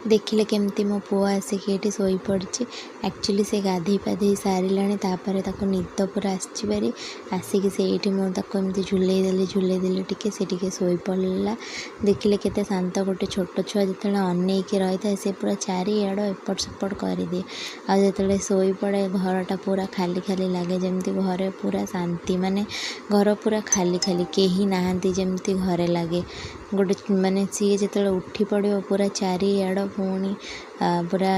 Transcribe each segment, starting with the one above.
देखिले केमती मो पुआ आसिक ये शोई पड़ी। एक्चुअली से गाधे पाधे सारे तापर ताको निद पूरा आसपारी आसिक से मुझे झुले देली टिके से टिके शोई पड़ा। देखिले केते शांत गोटे छोट छुआ जो अनेक रही था से पूरा चारिआड़ एपट सेपट कर दिए। आते शोई पड़े घरटा पूरा खाली खाली लगे जमती घरे पूरा शांति माने घर पूरा खाली खाली कहीं नहांती जमती घरे लगे। गोटे माने सी जो उठी पड़ो पूरा चारिआड़ पुणी पूरा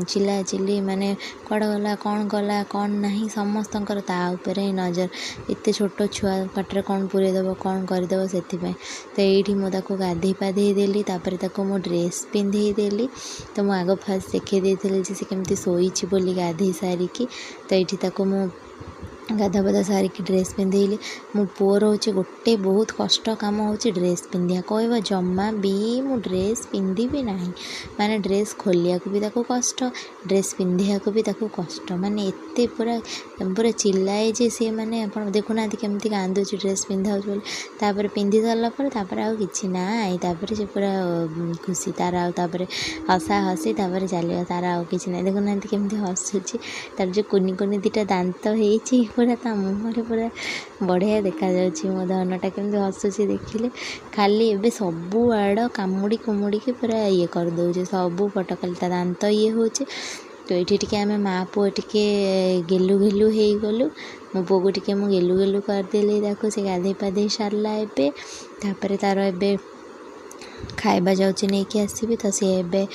चिल्ला चिल्ली माने कड़ा गला कौन नहीं समस्तंकर ता ऊपर ही नजर। एते छोट छुआ पाटरे कौन पूरे देव कौन करदेव से तो ये मुझे गाधे पाधे देली तापर ताको मो ड्रेस पिंधे देली। तो मुझे आग फास्ट देखी देती से केमती शोई बोली गाधे सारिकी। तो ये ताको मु गाधा बाधा सारिकी ड्रेस पिंधेली। मो पुअर हूँ गोटे बहुत कष्ट काम हो ड्रेस पिंधा कह जमा भी मु ड्रेस पिंधि ना माने ड्रेस खोलिया को भी ताको कष्ट ड्रेस पिंधा को भी ताको कष्ट माने एते पूरा पूरा चिल्लाए जे सी मैंने आप देखुना केमती कांदुची ड्रेस पिंधा तापर पिंधि सारापर तापर आउ कि ना तापर से पूरा खुशी तार आउे हसा हसी तापर चलो तार आउ कि ना देखुना केमती हसुची तार जो कुनी कुनी दुटा दांत हो पूरा ता मुहर पूरा बढ़िया देखा जाउची। मो धनटा केमती हसुची देखिले खाली एबे सबू आड़ कामुड़ी कुमुड़ी के पूरा ये कर दउचे सबू पट खाली ता दांत ये होचे। तो ये टिके आम माँ पुओ टिके गेलु गेलु हो गलु। मो पुओ को टिके मु गेलु गेलु करदेली से गाधे पाधे सारा एबे तापर तार एबे खाइबा जाऊँगी नहीं कि आसबि तो सी एबे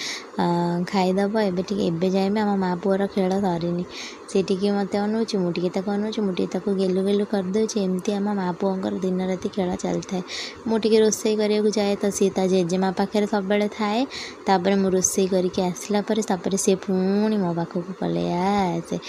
खाईदब एबे जाए आम माँ पुअर खेल सरीनी सी टिके मत अनौची मुझे अनौची मुझे गेलु गेलु करदे एमती आम माँ पुअर दिन राति खेल चली था। मुझे रोसई करा जाए तो सी जेजेमा पाखे सब थाए तापर मु रोसई करके आसला सी पुणी मो पाखक पलि आसे।